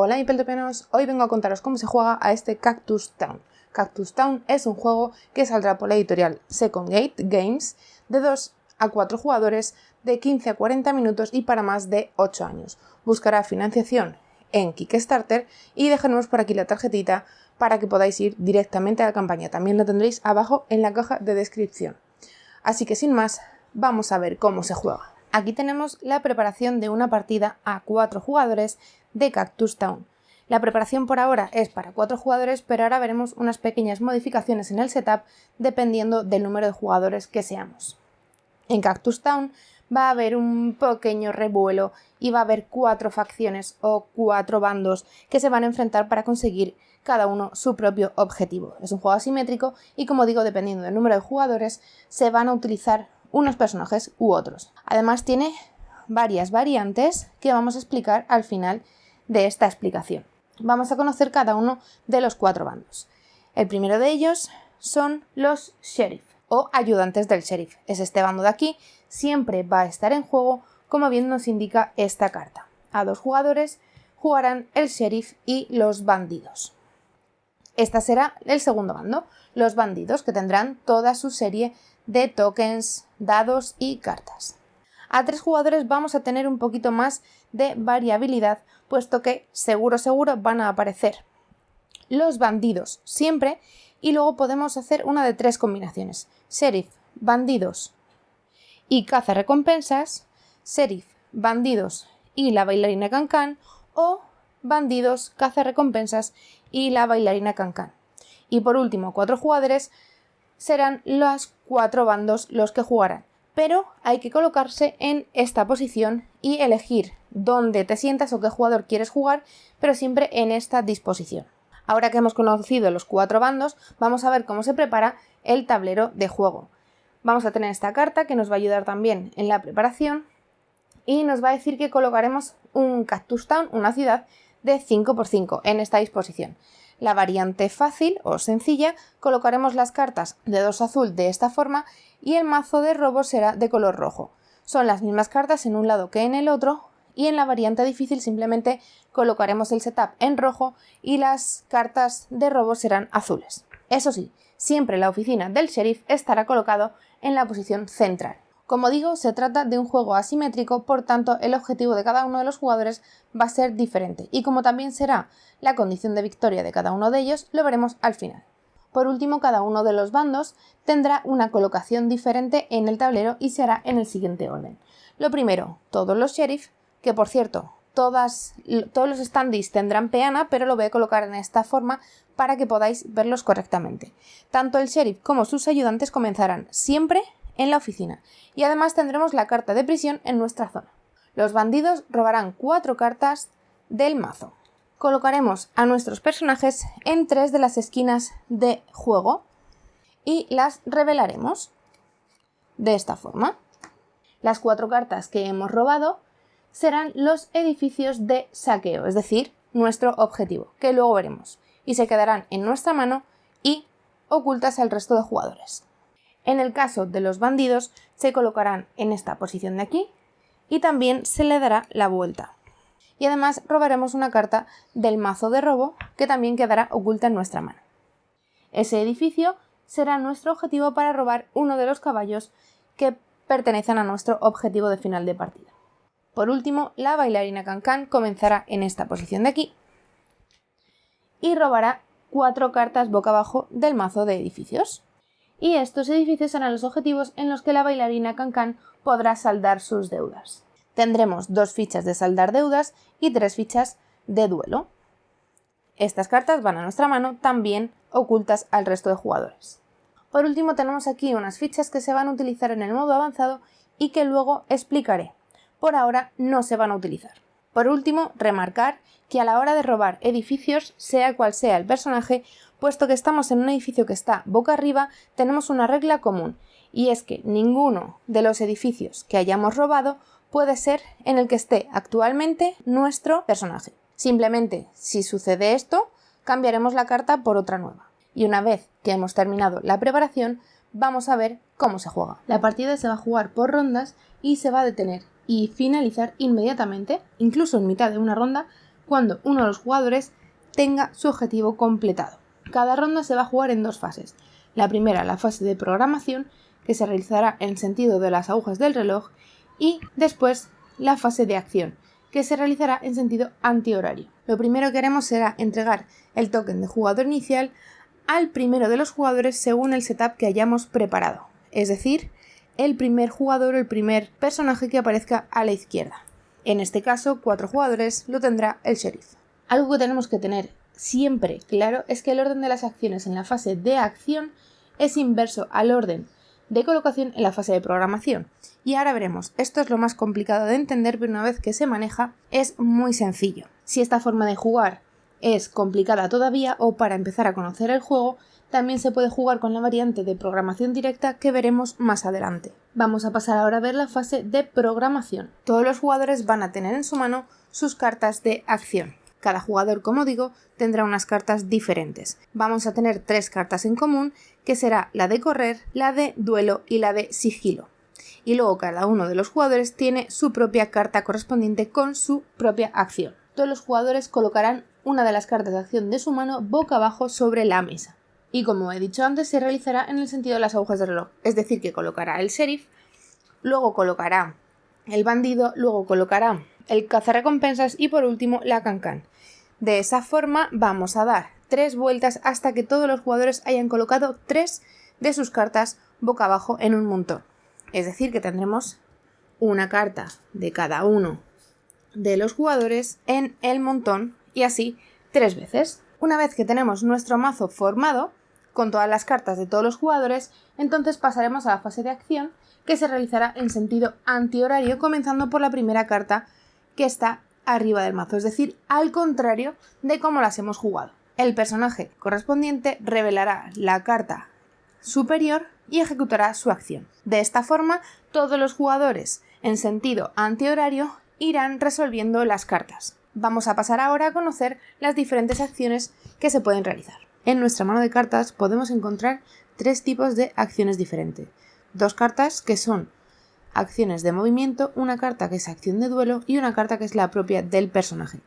Hola Hipeltopianos, hoy vengo a contaros cómo se juega a este Cactus Town. Cactus Town es un juego que saldrá por la editorial Second Gate Games de 2 a 4 jugadores de 15 a 40 minutos y para más de 8 años. Buscará financiación en Kickstarter y dejaremos por aquí la tarjetita para que podáis ir directamente a la campaña. También lo tendréis abajo en la caja de descripción. Así que sin más, vamos a ver cómo se juega. Aquí tenemos la preparación de una partida a 4 jugadores de Cactus Town. La preparación por ahora es para 4 jugadores, pero ahora veremos unas pequeñas modificaciones en el setup dependiendo del número de jugadores que seamos. En Cactus Town va a haber un pequeño revuelo y va a haber 4 facciones o 4 bandos que se van a enfrentar para conseguir cada uno su propio objetivo. Es un juego asimétrico y, como digo, dependiendo del número de jugadores se van a utilizar unos personajes u otros. Además tiene varias variantes que vamos a explicar al final de esta explicación. Vamos a conocer cada uno de los 4 bandos. El primero de ellos son los sheriff o ayudantes del sheriff. Es este bando de aquí, siempre va a estar en juego, como bien nos indica esta carta. A 2 jugadores jugarán el sheriff y los bandidos. Este será el segundo bando, los bandidos, que tendrán toda su serie de tokens, dados y cartas. A 3 jugadores vamos a tener un poquito más de variabilidad, puesto que seguro van a aparecer los bandidos siempre y luego podemos hacer una de 3 combinaciones: sheriff, bandidos y cazarrecompensas, sheriff, bandidos y la bailarina cancán, o bandidos, cazarrecompensas y la bailarina cancán. Y por último, 4 jugadores serán los 4 bandos los que jugarán, pero hay que colocarse en esta posición y elegir dónde te sientas o qué jugador quieres jugar, pero siempre en esta disposición. Ahora que hemos conocido los 4 bandos, vamos a ver cómo se prepara el tablero de juego. Vamos a tener esta carta que nos va a ayudar también en la preparación y nos va a decir que colocaremos un Cactus Town, una ciudad de 5×5 en esta disposición. La variante fácil o sencilla, colocaremos las cartas de 2 azul de esta forma y el mazo de robo será de color rojo. Son las mismas cartas en un lado que en el otro, y en la variante difícil simplemente colocaremos el setup en rojo y las cartas de robo serán azules. Eso sí, siempre la oficina del sheriff estará colocado en la posición central. Como digo, se trata de un juego asimétrico, por tanto el objetivo de cada uno de los jugadores va a ser diferente, y como también será la condición de victoria de cada uno de ellos, lo veremos al final. Por último, cada uno de los bandos tendrá una colocación diferente en el tablero y se hará en el siguiente orden. Lo primero, todos los sheriff, que por cierto, todos los standees tendrán peana, pero lo voy a colocar en esta forma para que podáis verlos correctamente. Tanto el sheriff como sus ayudantes comenzarán siempre en la oficina, y además tendremos la carta de prisión en nuestra zona. Los bandidos robarán 4 cartas del mazo. Colocaremos a nuestros personajes en 3 de las esquinas de juego y las revelaremos de esta forma. Las 4 cartas que hemos robado serán los edificios de saqueo, es decir, nuestro objetivo, que luego veremos, y se quedarán en nuestra mano y ocultas al resto de jugadores. En el caso de los bandidos, se colocarán en esta posición de aquí y también se le dará la vuelta. Y además robaremos una carta del mazo de robo que también quedará oculta en nuestra mano. Ese edificio será nuestro objetivo para robar uno de los caballos que pertenecen a nuestro objetivo de final de partida. Por último, la bailarina cancán comenzará en esta posición de aquí y robará 4 cartas boca abajo del mazo de edificios. Y estos edificios serán los objetivos en los que la bailarina cancán podrá saldar sus deudas. Tendremos 2 fichas de saldar deudas y 3 fichas de duelo. Estas cartas van a nuestra mano, también ocultas al resto de jugadores. Por último, tenemos aquí unas fichas que se van a utilizar en el modo avanzado y que luego explicaré. Por ahora no se van a utilizar. Por último, remarcar que a la hora de robar edificios, sea cual sea el personaje, puesto que estamos en un edificio que está boca arriba, tenemos una regla común, y es que ninguno de los edificios que hayamos robado puede ser en el que esté actualmente nuestro personaje. Simplemente, si sucede esto, cambiaremos la carta por otra nueva. Y una vez que hemos terminado la preparación, vamos a ver cómo se juega. La partida se va a jugar por rondas y se va a detener y finalizar inmediatamente, incluso en mitad de una ronda, cuando uno de los jugadores tenga su objetivo completado. Cada ronda se va a jugar en 2 fases. La primera, la fase de programación, que se realizará en sentido de las agujas del reloj, y después la fase de acción, que se realizará en sentido antihorario. Lo primero que haremos será entregar el token de jugador inicial al primero de los jugadores según el setup que hayamos preparado, es decir, el primer jugador o el primer personaje que aparezca a la izquierda. En este caso, 4 jugadores lo tendrá el sheriff. Algo que tenemos que tener siempre claro es que el orden de las acciones en la fase de acción es inverso al orden de colocación en la fase de programación. Y ahora veremos, esto es lo más complicado de entender, pero una vez que se maneja es muy sencillo. Si esta forma de jugar es complicada todavía o para empezar a conocer el juego, también se puede jugar con la variante de programación directa que veremos más adelante. Vamos a pasar ahora a ver la fase de programación. Todos los jugadores van a tener en su mano sus cartas de acción. Cada jugador, como digo, tendrá unas cartas diferentes. Vamos a tener 3 cartas en común, que será la de correr, la de duelo y la de sigilo. Y luego cada uno de los jugadores tiene su propia carta correspondiente con su propia acción. Todos los jugadores colocarán una de las cartas de acción de su mano boca abajo sobre la mesa. Y como he dicho antes, se realizará en el sentido de las agujas del reloj, es decir, que colocará el sheriff, luego colocará el bandido, luego colocará el cazarrecompensas y por último la cancán. De esa forma vamos a dar 3 vueltas hasta que todos los jugadores hayan colocado 3 de sus cartas boca abajo en un montón. Es decir, que tendremos una carta de cada uno de los jugadores en el montón y así 3 veces. Una vez que tenemos nuestro mazo formado con todas las cartas de todos los jugadores, entonces pasaremos a la fase de acción, que se realizará en sentido antihorario, comenzando por la primera carta que está arriba del mazo, es decir, al contrario de cómo las hemos jugado. El personaje correspondiente revelará la carta superior y ejecutará su acción. De esta forma, todos los jugadores en sentido antihorario irán resolviendo las cartas. Vamos a pasar ahora a conocer las diferentes acciones que se pueden realizar. En nuestra mano de cartas podemos encontrar 3 tipos de acciones diferentes. 2 cartas que son acciones de movimiento, una carta que es acción de duelo y una carta que es la propia del personaje.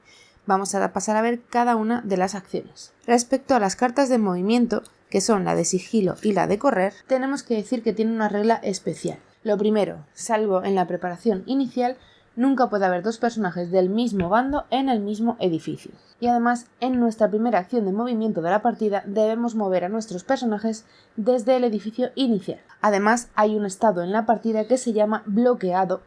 Vamos a pasar a ver cada una de las acciones. Respecto a las cartas de movimiento, que son la de sigilo y la de correr, tenemos que decir que tiene una regla especial. Lo primero, salvo en la preparación inicial, nunca puede haber 2 personajes del mismo bando en el mismo edificio. Y además, en nuestra primera acción de movimiento de la partida debemos mover a nuestros personajes desde el edificio inicial. Además, hay un estado en la partida que se llama bloqueado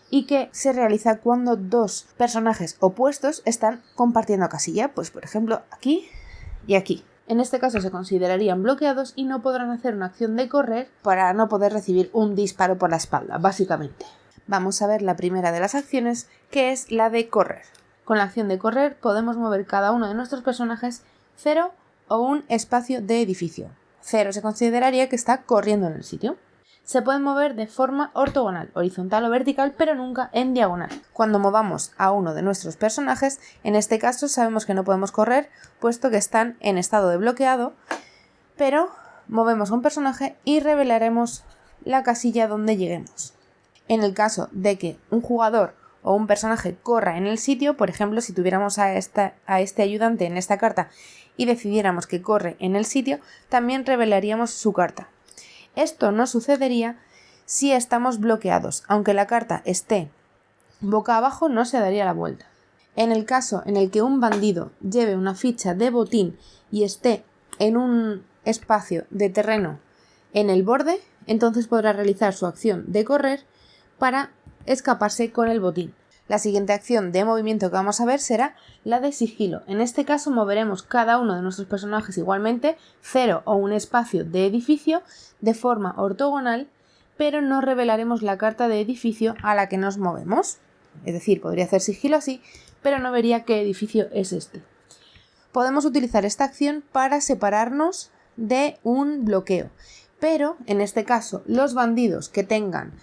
y que se realiza cuando 2 personajes opuestos están compartiendo casilla, pues por ejemplo aquí y aquí. En este caso se considerarían bloqueados y no podrán hacer una acción de correr para no poder recibir un disparo por la espalda, básicamente. Vamos a ver la primera de las acciones, que es la de correr. Con la acción de correr podemos mover cada uno de nuestros personajes 0 o un espacio de edificio. 0 se consideraría que está corriendo en el sitio. Se pueden mover de forma ortogonal, horizontal o vertical, pero nunca en diagonal. Cuando movamos a uno de nuestros personajes, en este caso sabemos que no podemos correr, puesto que están en estado de bloqueado, pero movemos a un personaje y revelaremos la casilla donde lleguemos. En el caso de que un jugador o un personaje corra en el sitio, por ejemplo, si tuviéramos a este ayudante en esta carta y decidiéramos que corre en el sitio, también revelaríamos su carta. Esto no sucedería si estamos bloqueados, aunque la carta esté boca abajo no se daría la vuelta. En el caso en el que un bandido lleve una ficha de botín y esté en un espacio de terreno en el borde, entonces podrá realizar su acción de correr para escaparse con el botín. La siguiente acción de movimiento que vamos a ver será la de sigilo. En este caso moveremos cada uno de nuestros personajes igualmente 0 o un espacio de edificio de forma ortogonal, pero no revelaremos la carta de edificio a la que nos movemos. Es decir, podría hacer sigilo así, pero no vería qué edificio es este. Podemos utilizar esta acción para separarnos de un bloqueo, pero en este caso los bandidos que tengan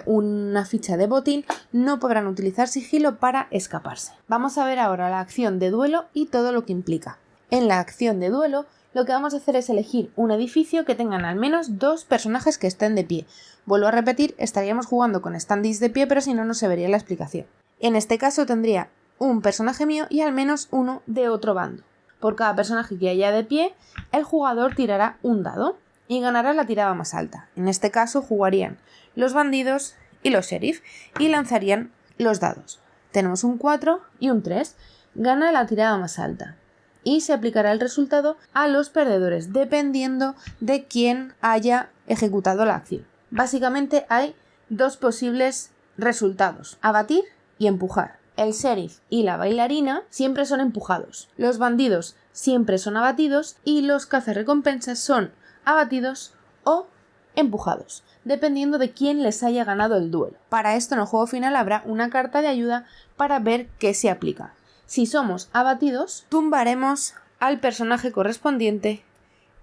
una ficha de botín no podrán utilizar sigilo para escaparse. Vamos a ver ahora la acción de duelo y todo lo que implica. En la acción de duelo lo que vamos a hacer es elegir un edificio que tengan al menos 2 personajes que estén de pie. Vuelvo a repetir, estaríamos jugando con standees de pie, pero si no, no se vería la explicación. En este caso tendría un personaje mío y al menos uno de otro bando. Por cada personaje que haya de pie, el jugador tirará un dado y ganará la tirada más alta. En este caso jugarían los bandidos y los sheriff y lanzarían los dados. Tenemos un 4 y un 3. Gana la tirada más alta. Y se aplicará el resultado a los perdedores, dependiendo de quién haya ejecutado la acción. Básicamente hay dos posibles resultados: abatir y empujar. El sheriff y la bailarina siempre son empujados. Los bandidos siempre son abatidos y los cazarrecompensas son abatidos o empujados, dependiendo de quién les haya ganado el duelo. Para esto en el juego final habrá una carta de ayuda para ver qué se aplica. Si somos abatidos, tumbaremos al personaje correspondiente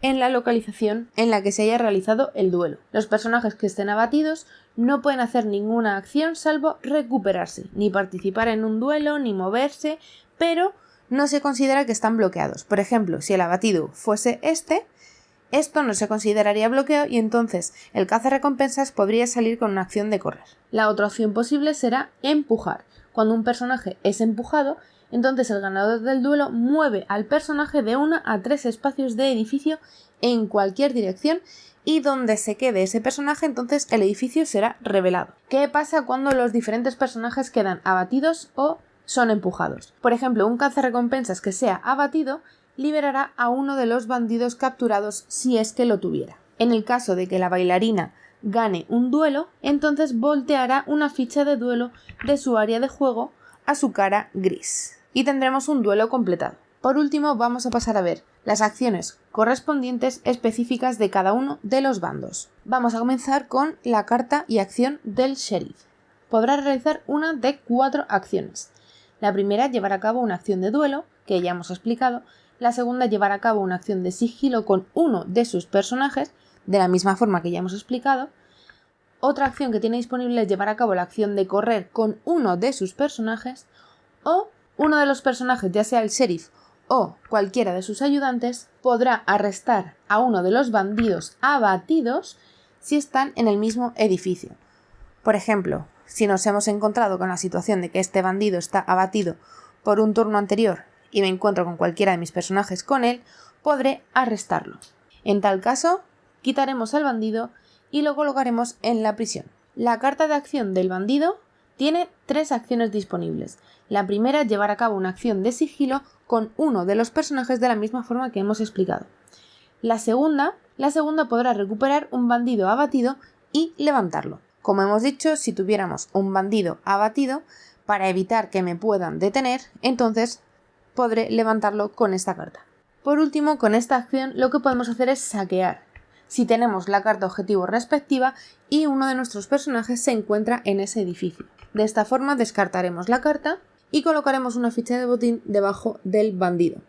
en la localización en la que se haya realizado el duelo. Los personajes que estén abatidos no pueden hacer ninguna acción salvo recuperarse, ni participar en un duelo, ni moverse, pero no se considera que están bloqueados. Por ejemplo, si el abatido fuese esto no se consideraría bloqueo y entonces el cazarrecompensas podría salir con una acción de correr. La otra opción posible será empujar. Cuando un personaje es empujado, entonces el ganador del duelo mueve al personaje de 1 a 3 espacios de edificio en cualquier dirección y donde se quede ese personaje, entonces el edificio será revelado. ¿Qué pasa cuando los diferentes personajes quedan abatidos o son empujados? Por ejemplo, un cazarrecompensas que sea abatido liberará a uno de los bandidos capturados si es que lo tuviera. En el caso de que la bailarina gane un duelo, entonces volteará una ficha de duelo de su área de juego a su cara gris y tendremos un duelo completado. Por último, vamos a pasar a ver las acciones correspondientes específicas de cada uno de los bandos. Vamos a comenzar con la carta y acción del sheriff. Podrá realizar una de 4 acciones. La primera, llevar a cabo una acción de duelo, que ya hemos explicado. La segunda, llevar a cabo una acción de sigilo con uno de sus personajes, de la misma forma que ya hemos explicado. Otra acción que tiene disponible es llevar a cabo la acción de correr con uno de sus personajes, o uno de los personajes, ya sea el sheriff o cualquiera de sus ayudantes, podrá arrestar a uno de los bandidos abatidos si están en el mismo edificio. Por ejemplo, si nos hemos encontrado con la situación de que este bandido está abatido por un turno anterior y me encuentro con cualquiera de mis personajes con él, podré arrestarlo. En tal caso, quitaremos al bandido y lo colocaremos en la prisión. La carta de acción del bandido tiene 3 acciones disponibles. La primera, llevar a cabo una acción de sigilo con uno de los personajes de la misma forma que hemos explicado. La segunda podrá recuperar un bandido abatido y levantarlo. Como hemos dicho, si tuviéramos un bandido abatido, para evitar que me puedan detener, entonces podré levantarlo con esta carta. Por último, con esta acción lo que podemos hacer es saquear, si tenemos la carta objetivo respectiva y uno de nuestros personajes se encuentra en ese edificio. De esta forma descartaremos la carta y colocaremos una ficha de botín debajo del bandido.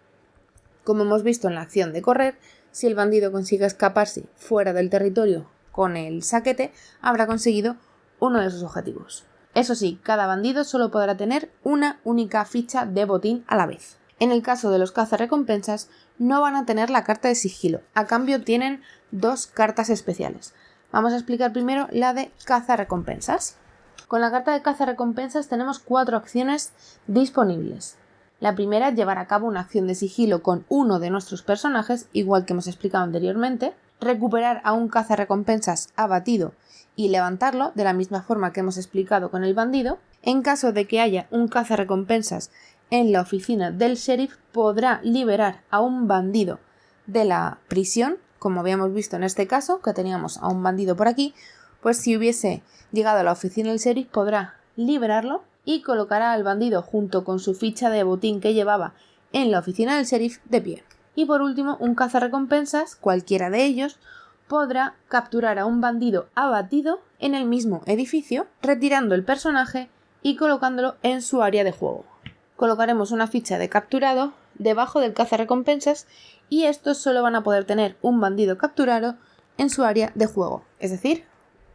Como hemos visto en la acción de correr, si el bandido consigue escaparse fuera del territorio con el saquete, habrá conseguido uno de sus objetivos. Eso sí, cada bandido solo podrá tener una única ficha de botín a la vez. En el caso de los cazarrecompensas, no van a tener la carta de sigilo, a cambio tienen 2 cartas especiales. Vamos a explicar primero la de cazarrecompensas. Con la carta de cazarrecompensas tenemos 4 acciones disponibles. La primera, llevar a cabo una acción de sigilo con uno de nuestros personajes, igual que hemos explicado anteriormente. Recuperar a un cazarrecompensas abatido y levantarlo, de la misma forma que hemos explicado con el bandido. En caso de que haya un cazarrecompensas en la oficina del sheriff, podrá liberar a un bandido de la prisión, como habíamos visto en este caso, que teníamos a un bandido por aquí, pues si hubiese llegado a la oficina del sheriff podrá liberarlo y colocará al bandido junto con su ficha de botín que llevaba en la oficina del sheriff de pie. Y por último, un cazarrecompensas, cualquiera de ellos, podrá capturar a un bandido abatido en el mismo edificio, retirando el personaje y colocándolo en su área de juego. Colocaremos una ficha de capturado debajo del cazarrecompensas y estos solo van a poder tener un bandido capturado en su área de juego, es decir,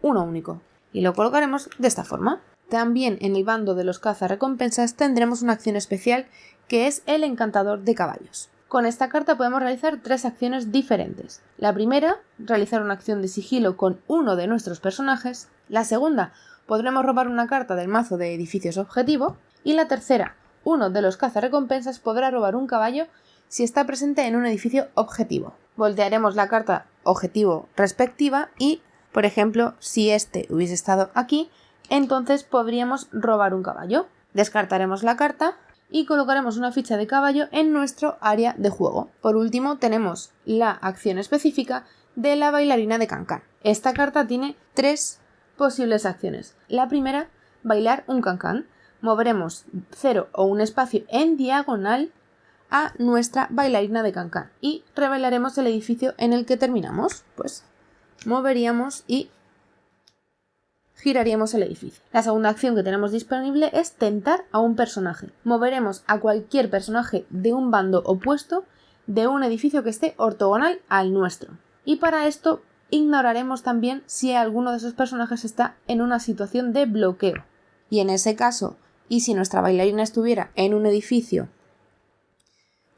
uno único. Y lo colocaremos de esta forma. También en el bando de los cazarrecompensas tendremos una acción especial que es el encantador de caballos. Con esta carta podemos realizar 3 acciones diferentes. La primera, realizar una acción de sigilo con uno de nuestros personajes. La segunda, podremos robar una carta del mazo de edificios objetivo. Y la tercera, uno de los cazarrecompensas podrá robar un caballo si está presente en un edificio objetivo. Voltearemos la carta objetivo respectiva y, por ejemplo, si este hubiese estado aquí, entonces podríamos robar un caballo. Descartaremos la carta y colocaremos una ficha de caballo en nuestro área de juego. Por último, tenemos la acción específica de la bailarina de cancán. Esta carta tiene 3 posibles acciones. La primera, bailar un cancán. Moveremos 0 o un espacio en diagonal a nuestra bailarina de cancán y revelaremos el edificio en el que terminamos. Pues moveríamos y giraríamos el edificio. La segunda acción que tenemos disponible es tentar a un personaje. Moveremos a cualquier personaje de un bando opuesto de un edificio que esté ortogonal al nuestro. Y para esto ignoraremos también si alguno de esos personajes está en una situación de bloqueo. Y en ese caso, y si nuestra bailarina estuviera en un edificio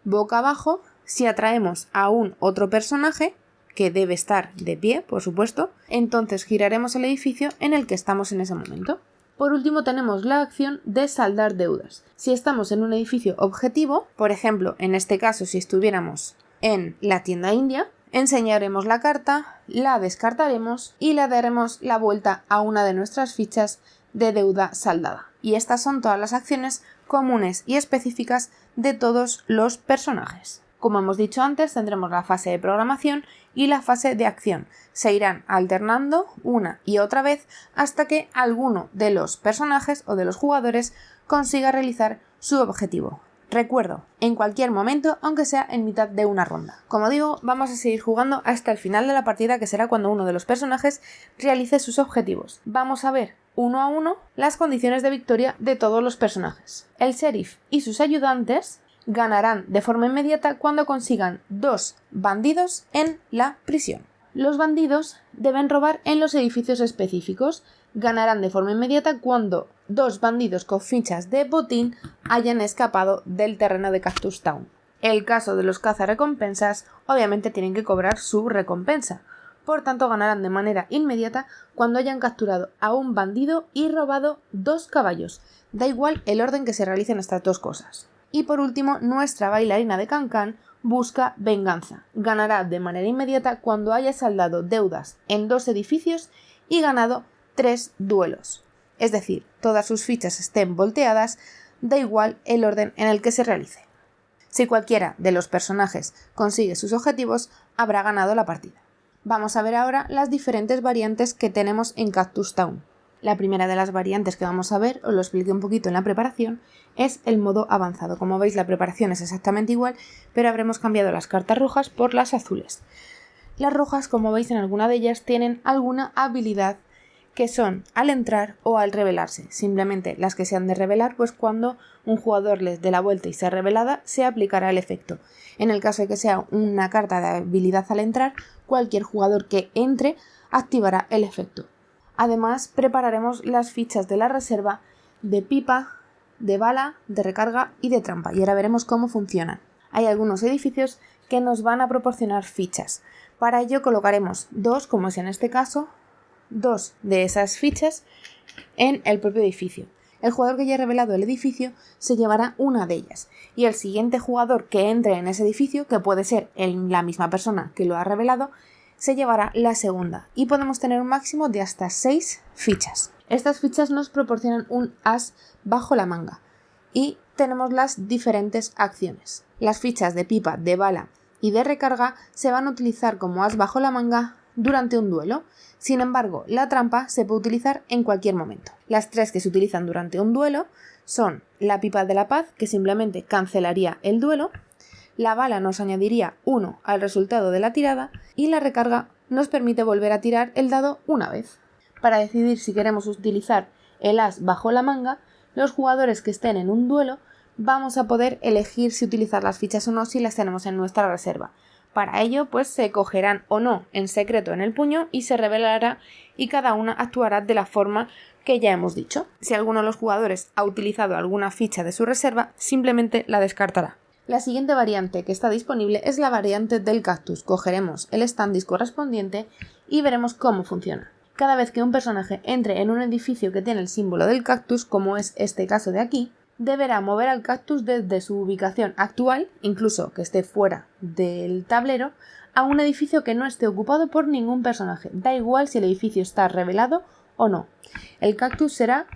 boca abajo, si atraemos a un otro personaje, que debe estar de pie, por supuesto, entonces giraremos el edificio en el que estamos en ese momento. Por último, tenemos la acción de saldar deudas. Si estamos en un edificio objetivo, por ejemplo, en este caso, si estuviéramos en la tienda india, enseñaremos la carta, la descartaremos y le daremos la vuelta a una de nuestras fichas de deuda saldada. Y estas son todas las acciones comunes y específicas de todos los personajes. Como hemos dicho antes, tendremos la fase de programación y la fase de acción. Se irán alternando una y otra vez hasta que alguno de los personajes o de los jugadores consiga realizar su objetivo. Recuerdo, en cualquier momento, aunque sea en mitad de una ronda. Como digo, vamos a seguir jugando hasta el final de la partida, que será cuando uno de los personajes realice sus objetivos. Vamos a ver uno a uno las condiciones de victoria de todos los personajes. El sheriff y sus ayudantes ganarán de forma inmediata cuando consigan 2 bandidos en la prisión. Los bandidos deben robar en los edificios específicos. Ganarán de forma inmediata cuando 2 bandidos con fichas de botín hayan escapado del terreno de Cactus Town. El caso de los cazarrecompensas, obviamente tienen que cobrar su recompensa. Por tanto, ganarán de manera inmediata cuando hayan capturado a un bandido y robado 2 caballos. Da igual el orden que se realicen estas 2 cosas. Y por último, nuestra bailarina de cancán busca venganza. Ganará de manera inmediata cuando haya saldado deudas en 2 edificios y ganado 3 duelos. Es decir, todas sus fichas estén volteadas, da igual el orden en el que se realice. Si cualquiera de los personajes consigue sus objetivos, habrá ganado la partida. Vamos a ver ahora las diferentes variantes que tenemos en Cactus Town. La primera de las variantes que vamos a ver, os lo expliqué un poquito en la preparación, es el modo avanzado. Como veis, la preparación es exactamente igual, pero habremos cambiado las cartas rojas por las azules. Las rojas, como veis, en alguna de ellas tienen alguna habilidad que son al entrar o al revelarse. Simplemente las que se han de revelar, pues cuando un jugador les dé la vuelta y sea revelada, se aplicará el efecto. En el caso de que sea una carta de habilidad al entrar, cualquier jugador que entre activará el efecto. Además, prepararemos las fichas de la reserva de pipa, de bala, de recarga y de trampa. Y ahora veremos cómo funcionan. Hay algunos edificios que nos van a proporcionar fichas. Para ello colocaremos 2, como es en este caso, 2 de esas fichas en el propio edificio. El jugador que haya revelado el edificio se llevará una de ellas. Y el siguiente jugador que entre en ese edificio, que puede ser la misma persona que lo ha revelado, se llevará la segunda y podemos tener un máximo de hasta 6 fichas. Estas fichas nos proporcionan un as bajo la manga y tenemos las diferentes acciones. Las fichas de pipa, de bala y de recarga se van a utilizar como as bajo la manga durante un duelo. Sin embargo, la trampa se puede utilizar en cualquier momento. Las 3 que se utilizan durante un duelo son la pipa de la paz, que simplemente cancelaría el duelo, la bala nos añadiría 1 al resultado de la tirada y la recarga nos permite volver a tirar el dado una vez. Para decidir si queremos utilizar el as bajo la manga, los jugadores que estén en un duelo vamos a poder elegir si utilizar las fichas o no si las tenemos en nuestra reserva. Para ello, pues se cogerán o no en secreto en el puño y se revelará y cada una actuará de la forma que ya hemos dicho. Si alguno de los jugadores ha utilizado alguna ficha de su reserva, simplemente la descartará. La siguiente variante que está disponible es la variante del cactus. Cogeremos el standis correspondiente y veremos cómo funciona. Cada vez que un personaje entre en un edificio que tiene el símbolo del cactus, como es este caso de aquí, deberá mover al cactus desde su ubicación actual, incluso que esté fuera del tablero, a un edificio que no esté ocupado por ningún personaje. Da igual si el edificio está revelado o no. El cactus será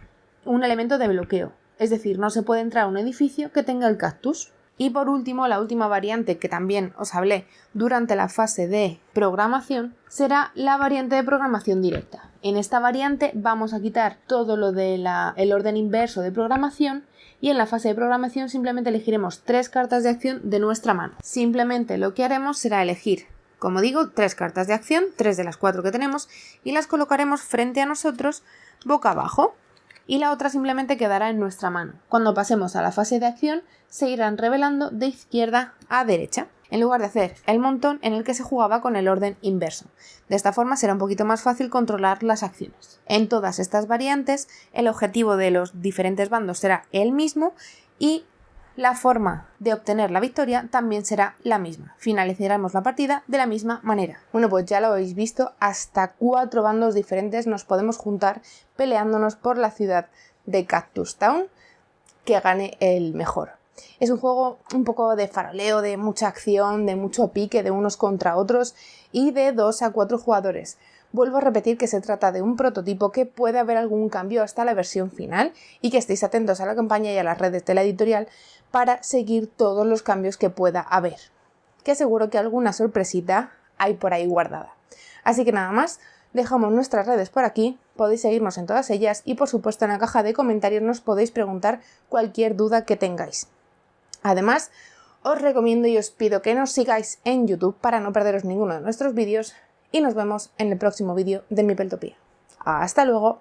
un elemento de bloqueo, es decir, no se puede entrar a un edificio que tenga el cactus. Y por último, la última variante que también os hablé durante la fase de programación será la variante de programación directa. En esta variante vamos a quitar todo lo del orden inverso de programación y en la fase de programación simplemente elegiremos 3 cartas de acción de nuestra mano. Simplemente lo que haremos será elegir, como digo, 3 cartas de acción, 3 de las 4 que tenemos, y las colocaremos frente a nosotros boca abajo. Y la otra simplemente quedará en nuestra mano. Cuando pasemos a la fase de acción, se irán revelando de izquierda a derecha, en lugar de hacer el montón en el que se jugaba con el orden inverso. De esta forma será un poquito más fácil controlar las acciones. En todas estas variantes, el objetivo de los diferentes bandos será el mismo y la forma de obtener la victoria también será la misma. Finalizaremos la partida de la misma manera. Bueno, pues ya lo habéis visto, hasta 4 bandos diferentes nos podemos juntar peleándonos por la ciudad de Cactus Town, que gane el mejor. Es un juego un poco de faroleo, de mucha acción, de mucho pique de unos contra otros y de 2 a 4 jugadores. Vuelvo a repetir que se trata de un prototipo, que puede haber algún cambio hasta la versión final y que estéis atentos a la campaña y a las redes de la editorial para seguir todos los cambios que pueda haber, que seguro que alguna sorpresita hay por ahí guardada. Así que nada más, dejamos nuestras redes por aquí, podéis seguirnos en todas ellas y por supuesto en la caja de comentarios nos podéis preguntar cualquier duda que tengáis. Además, os recomiendo y os pido que nos sigáis en YouTube para no perderos ninguno de nuestros vídeos y nos vemos en el próximo vídeo de Meepletopía. ¡Hasta luego!